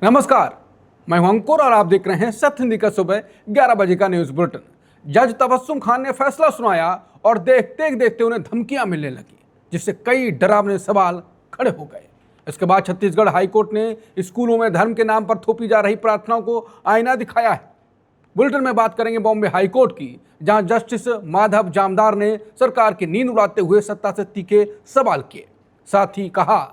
नमस्कार, मैं हूं अंकुर और आप देख रहे हैं सत्य हिंदी का सुबह 11 बजे का न्यूज बुलेटिन। जज तबस्सुम खान ने फैसला सुनाया और देखते देखते उन्हें धमकियां मिलने लगी, जिससे कई डरावने सवाल खड़े हो गए। इसके बाद छत्तीसगढ़ हाईकोर्ट ने स्कूलों में धर्म के नाम पर थोपी जा रही प्रार्थनाओं को आईना दिखाया है। बुलेटिन में बात करेंगे बॉम्बे हाईकोर्ट की, जहां जस्टिस माधव जामदार ने सरकार की नींद उड़ाते हुए सत्ता से तीखे सवाल किए। साथ ही कहा,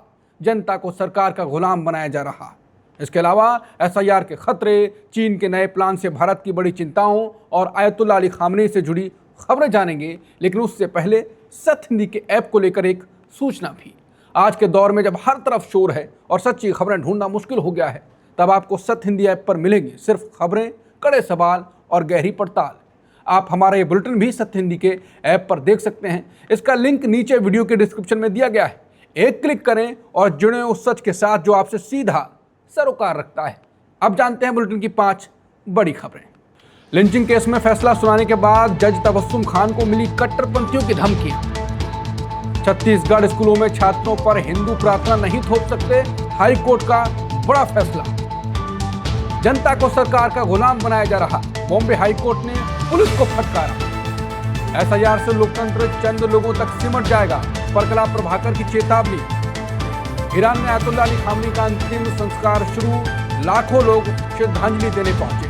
जनता को सरकार का गुलाम बनाया जा रहा। इसके अलावा एसआईआर के खतरे, चीन के नए प्लान से भारत की बड़ी चिंताओं और आयतुल्लाह अली खामनेई से जुड़ी खबरें जानेंगे। लेकिन उससे पहले सत्य हिंदी के ऐप को लेकर एक सूचना भी। आज के दौर में जब हर तरफ शोर है और सच्ची खबरें ढूंढना मुश्किल हो गया है, तब आपको सत्य हिंदी ऐप पर मिलेंगी सिर्फ खबरें, कड़े सवाल और गहरी पड़ताल। आप हमारा ये बुलेटिन भी सत्य हिंदी के ऐप पर देख सकते हैं। इसका लिंक नीचे वीडियो के डिस्क्रिप्शन में दिया गया है। एक क्लिक करें और जुड़े उस सच के साथ जो आपसे सीधा सरोकार रखता है। अब जानते हैं बुलेटिन की 5 बड़ी खबरें। लिंचिंग केस में फैसला सुनाने के बाद जज तबस्सुम खान को मिली कट्टरपंथियों की धमकी। छत्तीसगढ़ स्कूलों में छात्रों पर हिंदू प्रार्थना नहीं थोप सकते, हाईकोर्ट का बड़ा फैसला। जनता को सरकार का गुलाम बनाया जा रहा, बॉम्बे हाईकोर्ट ने पुलिस को फटकारा। एसआईआर से लोकतंत्र चंद लोगों तक सिमट जाएगा, परकला प्रभाकर की चेतावनी। ईरान में आयतुल्लाह अली खामनेई का अंतिम संस्कार शुरू, लाखों लोग श्रद्धांजलि देने पहुंचे।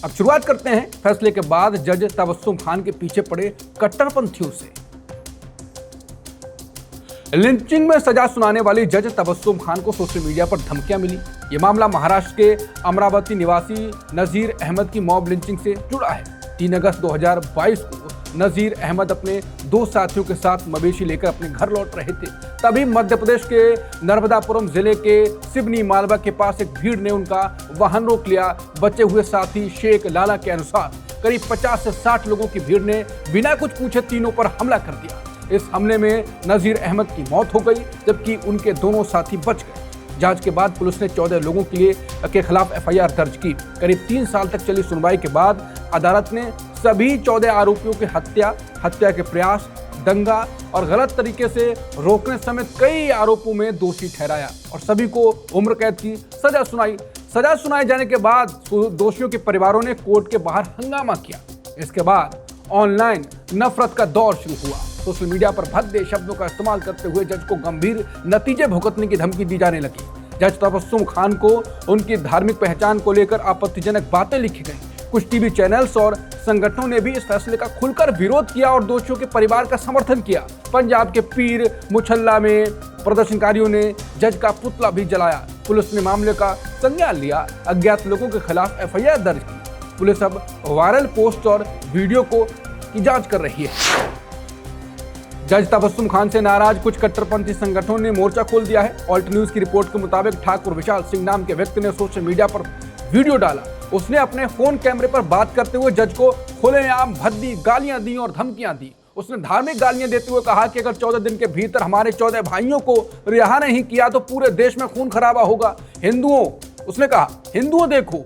अब शुरुआत करते हैं फैसले के बाद जज तबस्सुम खान के पीछे पड़े कट्टरपंथियों से। लिंचिंग में सजा सुनाने वाली जज तबस्सुम खान को सोशल मीडिया पर धमकियां मिली। यह मामला महाराष्ट्र के अमरावती निवासी नजीर अहमद की मॉब लिंचिंग से जुड़ा है। 3 अगस्त 2022 को नजीर अहमद अपने 2 साथियों के साथ मवेशी लेकर अपने घर लौट रहे थे। तभी मध्य प्रदेश के नर्मदापुरम जिले के सिवनी मालवा के पास एक भीड़ ने उनका वाहन रोक लिया। बचे हुए साथी शेख लाला के अनुसार करीब 50 से 60 लोगों की भीड़ ने बिना कुछ पूछे तीनों पर हमला कर दिया। इस हमले में नजीर अहमद की मौत हो गई, जबकि उनके दोनों साथी बच गए। जांच के बाद पुलिस ने 14 लोगों के खिलाफ एफआईआर दर्ज की। करीब 3 साल तक चली सुनवाई के बाद अदालत ने सभी 14 आरोपियों की हत्या के प्रयास, दंगा और गलत तरीके से रोकने समेत कई आरोपों में दोषी ठहराया और सभी को उम्र कैद की सजा सुनाई। सजा सुनाए जाने के बाद दोषियों के परिवारों ने कोर्ट के बाहर हंगामा किया। इसके बाद ऑनलाइन नफरत का दौर शुरू हुआ। सोशल मीडिया पर भद्दे शब्दों का इस्तेमाल करते हुए जज को गंभीर नतीजे भुगतने की धमकी दी जाने लगी। जज तबस्सुम खान को उनकी धार्मिक पहचान को लेकर आपत्तिजनक बातें लिखी गई। कुछ टीवी चैनल्स और संगठनों ने भी इस फैसले का खुलकर विरोध किया और दोषियों के परिवार का समर्थन किया। पंजाब के पीर मुछल्ला में प्रदर्शनकारियों ने जज का पुतला भी जलाया। पुलिस ने मामले का संज्ञान लिया, अज्ञात लोगों के खिलाफ एफआईआर दर्ज की। पुलिस अब वायरल पोस्ट और वीडियो की जांच कर रही है। जज तबस्सुम खान से नाराज कुछ कट्टरपंथी संगठनों ने मोर्चा खोल दिया है। ऑल्ट न्यूज की रिपोर्ट के मुताबिक ठाकुर विशाल सिंह नाम के व्यक्ति ने सोशल मीडिया पर वीडियो डाला। उसने अपने फोन कैमरे पर बात करते हुए जज को खुलेआम भद्दी गालियां दी और धमकियां दी। उसने धार्मिक गालियां देते हुए कहा कि अगर 14 दिन के भीतर हमारे 14 भाइयों को रिहा नहीं किया तो पूरे देश में खून खराबा होगा। उसने कहा, हिंदुओं देखो,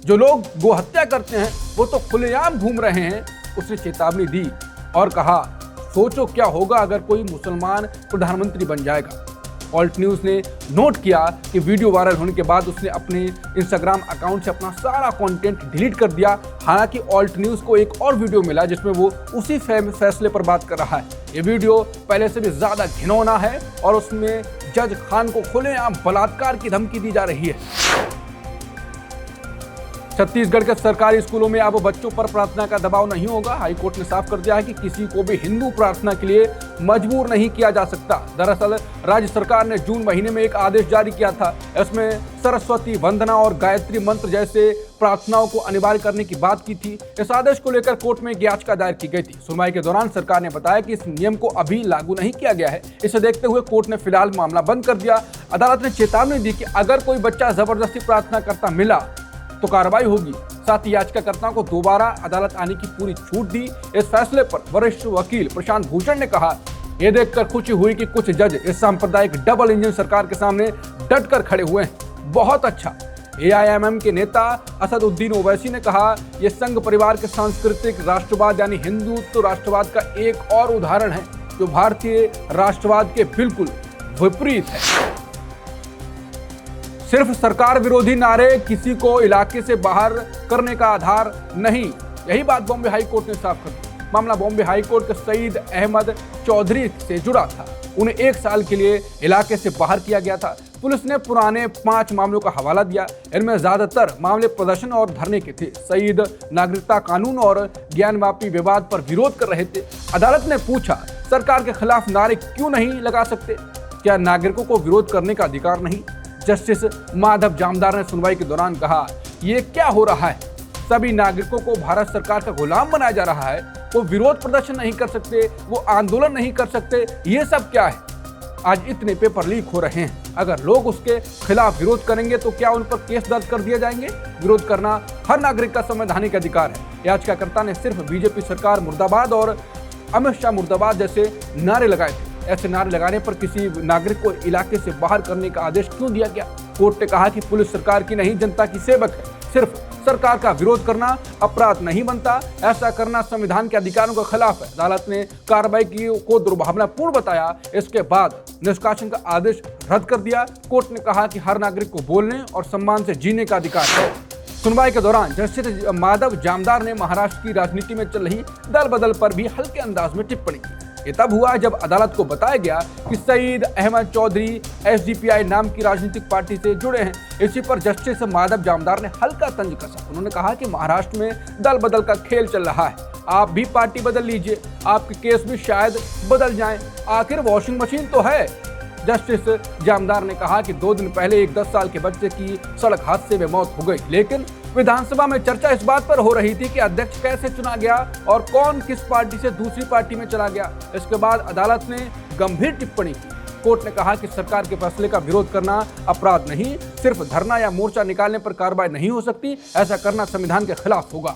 जो लोग गोहत्या करते हैं वो तो खुलेआम घूम रहे हैं। उसने चेतावनी दी और कहा, सोचो क्या होगा अगर कोई मुसलमान प्रधानमंत्री बन जाएगा। ऑल्ट न्यूज ने नोट किया कि वीडियो वायरल होने के बाद उसने अपने इंस्टाग्राम अकाउंट से अपना सारा कंटेंट डिलीट कर दिया। हालांकि ऑल्ट न्यूज को एक और वीडियो मिला जिसमें वो उसी फैसले पर बात कर रहा है। ये वीडियो पहले से भी ज्यादा घिनौना है और उसमें जज खान को खुलेआम बलात्कार की धमकी दी जा रही है। छत्तीसगढ़ के सरकारी स्कूलों में अब बच्चों पर प्रार्थना का दबाव नहीं होगा। हाईकोर्ट ने साफ कर दिया है कि किसी को भी हिंदू प्रार्थना के लिए मजबूर नहीं किया जा सकता। दरअसल राज्य सरकार ने जून महीने में एक आदेश जारी किया था। इसमें सरस्वती वंदना और गायत्री मंत्र जैसे प्रार्थनाओं को अनिवार्य करने की बात की थी। इस आदेश को लेकर कोर्ट में एक याचिका दायर की गई थी। सुनवाई के दौरान सरकार ने बताया कि इस नियम को अभी लागू नहीं किया गया है। इसे देखते हुए कोर्ट ने फिलहाल मामला बंद कर दिया। अदालत ने चेतावनी दी कि अगर कोई बच्चा जबरदस्ती प्रार्थना करता मिला तो कार्रवाई होगी। साथ ही याचिकाकर्ताओं को दोबारा अदालत आने की पूरी छूट दी। इस फैसले पर वरिष्ठ वकील प्रशांत भूषण ने कहा, यह देखकर खुशी हुई कि कुछ जज इस सांप्रदायिक डबल इंजन सरकार के सामने डटकर खड़े हुए हैं। बहुत अच्छा। एआईएमएम के नेता असदुद्दीन ओवैसी ने कहा, यह संघ परिवार के सांस्कृतिक राष्ट्रवाद यानी हिंदुत्व राष्ट्रवाद का एक और उदाहरण है जो भारतीय राष्ट्रवाद के बिल्कुल विपरीत है। सिर्फ सरकार विरोधी नारे किसी को इलाके से बाहर करने का आधार नहीं, यही बात बॉम्बे हाई कोर्ट ने साफ कर दी। मामला बॉम्बे हाई कोर्ट के सईद अहमद चौधरी से जुड़ा था। उन्हें 1 साल के लिए इलाके से बाहर किया गया था। पुलिस ने पुराने 5 मामलों का हवाला दिया। इनमें ज्यादातर मामले प्रदर्शन और धरने के थे। सईद नागरिकता कानून और ज्ञानवापी विवाद पर विरोध कर रहे थे। अदालत ने पूछा, सरकार के खिलाफ नारे क्यों नहीं लगा सकते? क्या नागरिकों को विरोध करने का अधिकार नहीं? जस्टिस माधव जामदार ने सुनवाई के दौरान कहा, ये क्या हो रहा है? सभी नागरिकों को भारत सरकार का गुलाम बनाया जा रहा है। वो विरोध प्रदर्शन नहीं कर सकते, वो आंदोलन नहीं कर सकते, ये सब क्या है? आज इतने पेपर लीक हो रहे हैं, अगर लोग उसके खिलाफ विरोध करेंगे तो क्या उन पर केस दर्ज कर दिए जाएंगे? विरोध करना हर नागरिक का संवैधानिक अधिकार है। याचिकाकर्ता ने सिर्फ बीजेपी सरकार मुर्दाबाद और अमित शाह मुर्दाबाद जैसे नारे लगाए थे। ऐसे नारे लगाने पर किसी नागरिक को इलाके से बाहर करने का आदेश क्यों दिया गया? कोर्ट ने कहा कि पुलिस सरकार की नहीं, जनता की सेवक है। सिर्फ सरकार का विरोध करना अपराध नहीं बनता, ऐसा करना संविधान के अधिकारों के खिलाफ है। अदालत ने कार्रवाई को दुर्भावनापूर्ण बताया। इसके बाद निष्कासन का आदेश रद्द कर दिया। कोर्ट ने कहा कि हर नागरिक को बोलने और सम्मान से जीने का अधिकार है। सुनवाई के दौरान जस्टिस माधव जामदार ने महाराष्ट्र की राजनीति में चल रही दल बदल पर भी हल्के अंदाज में टिप्पणी की। ये तब हुआ जब अदालत को बताया गया कि सईद अहमद चौधरी एसडीपीआई नाम की राजनीतिक पार्टी से जुड़े हैं। इसी पर जस्टिस माधव जामदार ने हल्का तंज कसा। उन्होंने कहा कि महाराष्ट्र में दल बदल का खेल चल रहा है, आप भी पार्टी बदल लीजिए, आपके केस भी शायद बदल जाएं, आखिर वॉशिंग मशीन तो है। जस्टिस जामदार ने कहा कि 2 दिन पहले एक 10 साल के बच्चे की सड़क हादसे में मौत हो गई, लेकिन विधानसभा में चर्चा इस बात पर हो रही थी कि अध्यक्ष कैसे चुना गया और कौन किस पार्टी से दूसरी पार्टी में चला गया। इसके बाद अदालत ने गंभीर टिप्पणी की। कोर्ट ने कहा कि सरकार के फैसले का विरोध करना अपराध नहीं, सिर्फ धरना या मोर्चा निकालने पर कार्रवाई नहीं हो सकती, ऐसा करना संविधान के खिलाफ होगा।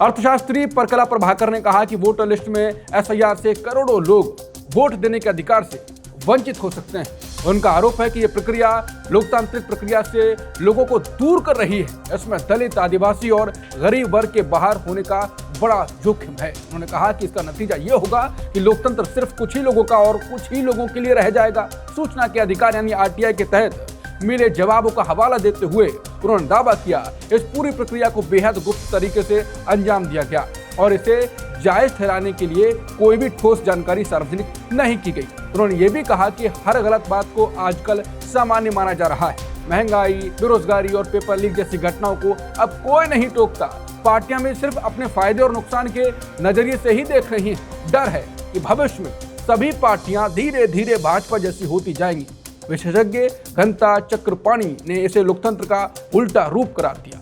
अर्थशास्त्री परकला प्रभाकर ने कहा कि वोटर लिस्ट में एसआईआर से करोड़ों लोग वोट देने के अधिकार से वंचित हो सकते हैं। उनका आरोप है कि यह प्रक्रिया लोकतांत्रिक प्रक्रिया से लोगों को दूर कर रही है। इसमें दलित, आदिवासी और गरीब वर्ग के बाहर होने का बड़ा जोखिम है। उन्होंने कहा कि इसका नतीजा यह होगा कि लोकतंत्र सिर्फ कुछ ही लोगों का और कुछ ही लोगों के लिए रह जाएगा। सूचना के अधिकार यानी आरटीआई के तहत मिले जवाबों का हवाला देते हुए उन्होंने दावा किया, इस पूरी प्रक्रिया को बेहद गुप्त तरीके से अंजाम दिया गया और इसे जायज ठहराने के लिए कोई भी ठोस जानकारी सार्वजनिक नहीं की गई। उन्होंने ये भी कहा कि हर गलत बात को आजकल सामान्य माना जा रहा है। महंगाई, बेरोजगारी और पेपर लीक जैसी घटनाओं को अब कोई नहीं टोकता। पार्टियां भी सिर्फ अपने फायदे और नुकसान के नजरिए से ही देख रही हैं। डर है कि भविष्य में सभी पार्टियां धीरे धीरे भाजपा जैसी होती जाएंगी। विशेषज्ञ घंटा चक्रपाणी ने इसे लोकतंत्र का उल्टा रूप करार दिया।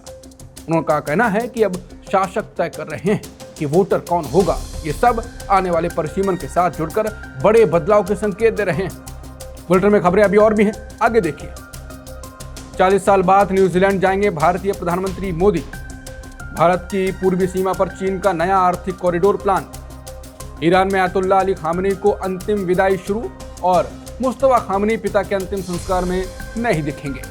उनका कहना है कि अब शासक तय कर रहे हैं कि वोटर कौन होगा। ये सब आने वाले परिसीमन के साथ जुड़कर बड़े बदलाव के संकेत दे रहे हैं। बुलेटिन में खबरें अभी और भी हैं, आगे देखिए। 40 साल बाद न्यूजीलैंड जाएंगे भारतीय प्रधानमंत्री मोदी। भारत की पूर्वी सीमा पर चीन का नया आर्थिक कॉरिडोर प्लान। ईरान में अयतुल्ला अली खामनी को अंतिम विदाई शुरू और मुस्तफा खामनी पिता के अंतिम संस्कार में नहीं दिखेंगे।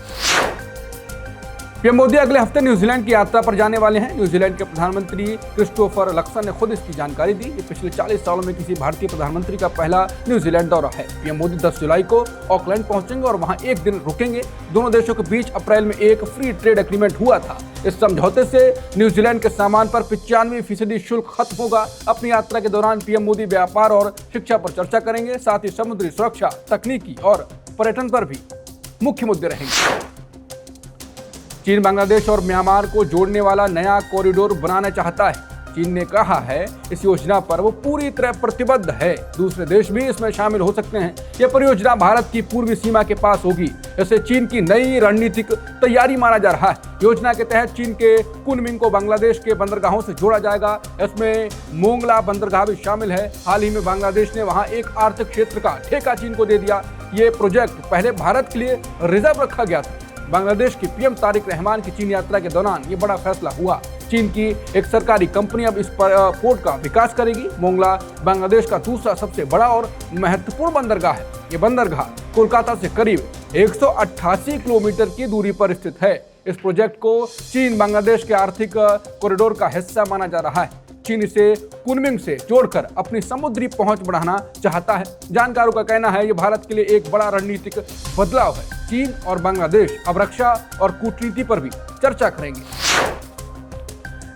पीएम मोदी अगले हफ्ते न्यूजीलैंड की यात्रा पर जाने वाले हैं। न्यूजीलैंड के प्रधानमंत्री क्रिस्टोफर लक्सन ने खुद इसकी जानकारी दी। ये पिछले 40 सालों में किसी भारतीय प्रधानमंत्री का पहला न्यूजीलैंड दौरा है। पीएम मोदी 10 जुलाई को ऑकलैंड पहुंचेंगे और वहां 1 दिन रुकेंगे। दोनों देशों के बीच अप्रैल में एक फ्री ट्रेड एग्रीमेंट हुआ था। इस समझौते से न्यूजीलैंड के सामान पर 95% शुल्क खत्म होगा। अपनी यात्रा के दौरान पीएम मोदी व्यापार और शिक्षा पर चर्चा करेंगे, साथ ही समुद्री सुरक्षा, तकनीकी और पर्यटन पर भी मुख्य मुद्दे रहेंगे। चीन बांग्लादेश और म्यांमार को जोड़ने वाला नया कॉरिडोर बनाना चाहता है। चीन ने कहा है इस योजना पर वो पूरी तरह प्रतिबद्ध है। दूसरे देश भी इसमें शामिल हो सकते हैं। यह परियोजना भारत की पूर्वी सीमा के पास होगी। इसे चीन की नई रणनीतिक तैयारी माना जा रहा है। योजना के तहत चीन के कुनमिंग को बांग्लादेश के बंदरगाहों से जोड़ा जाएगा। इसमें मोंगला बंदरगाह भी शामिल है। हाल ही में बांग्लादेश ने वहां एक आर्थिक क्षेत्र का ठेका चीन को दे दिया। ये प्रोजेक्ट पहले भारत के लिए रिजर्व रखा गया था। बांग्लादेश की पीएम तारिक रहमान की चीन यात्रा के दौरान ये बड़ा फैसला हुआ। चीन की एक सरकारी कंपनी अब इस पोर्ट का विकास करेगी। मोंगला बांग्लादेश का दूसरा सबसे बड़ा और महत्वपूर्ण बंदरगाह है। ये बंदरगाह कोलकाता से करीब 188 किलोमीटर की दूरी पर स्थित है। इस प्रोजेक्ट को चीन बांग्लादेश के आर्थिक कॉरिडोर का हिस्सा माना जा रहा है। चीन इसे कुनमिंग से जोड़कर अपनी समुद्री पहुंच बढ़ाना चाहता है। जानकारों का कहना है ये भारत के लिए एक बड़ा रणनीतिक बदलाव है। चीन और बांग्लादेश अब रक्षा और कूटनीति पर भी चर्चा करेंगे।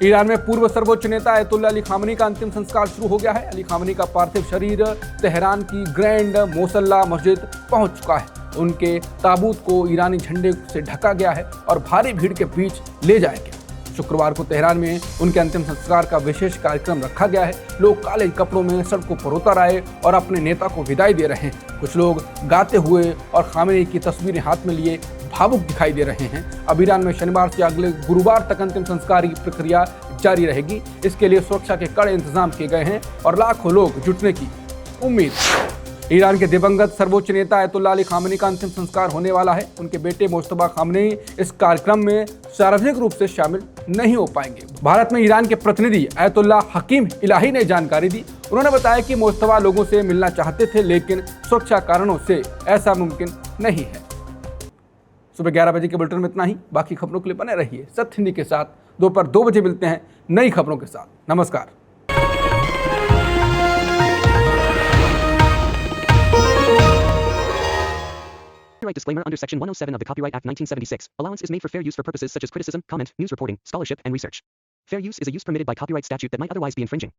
ईरान में पूर्व सर्वोच्च नेता अयतुल्ला अली खामनी का अंतिम संस्कार शुरू हो गया है। अली खामनी का पार्थिव शरीर तेहरान की ग्रैंड मोसल्ला मस्जिद पहुंच चुका है। उनके ताबूत को ईरानी झंडे से ढका गया है और भारी भीड़ के बीच ले जाया गया। शुक्रवार को तेहरान में उनके अंतिम संस्कार का विशेष कार्यक्रम रखा गया है। लोग काले कपड़ों में सड़कों पर उतर आए और अपने नेता को विदाई दे रहे हैं। कुछ लोग गाते हुए और खामेनी की तस्वीरें हाथ में लिए भावुक दिखाई दे रहे हैं। अब ईरान में शनिवार से अगले गुरुवार तक अंतिम संस्कार की प्रक्रिया जारी रहेगी। इसके लिए सुरक्षा के कड़े इंतजाम किए गए हैं और लाखों लोग जुटने की उम्मीद। ईरान के दिवंगत सर्वोच्च नेता अयतुल्ला अली खामनी का अंतिम संस्कार होने वाला है। उनके बेटे मुस्तफा खामनी इस कार्यक्रम में सार्वजनिक रूप से शामिल नहीं हो पाएंगे। भारत में ईरान के प्रतिनिधि अयतुल्ला हकीम इलाही ने जानकारी दी। उन्होंने बताया कि मुस्तफा लोगों से मिलना चाहते थे, लेकिन सुरक्षा कारणों से ऐसा मुमकिन नहीं है। सुबह 11 बजे के बुलेटिन में इतना ही। बाकी खबरों के लिए बने रहिए सत्य हिंदी के साथ। दोपहर 2 बजे मिलते हैं नई खबरों के साथ। नमस्कार। Copyright disclaimer under Section 107 of the Copyright Act 1976. Allowance is made for fair use for purposes such as criticism, comment, news reporting, scholarship, and research. Fair use is a use permitted by copyright statute that might otherwise be infringing.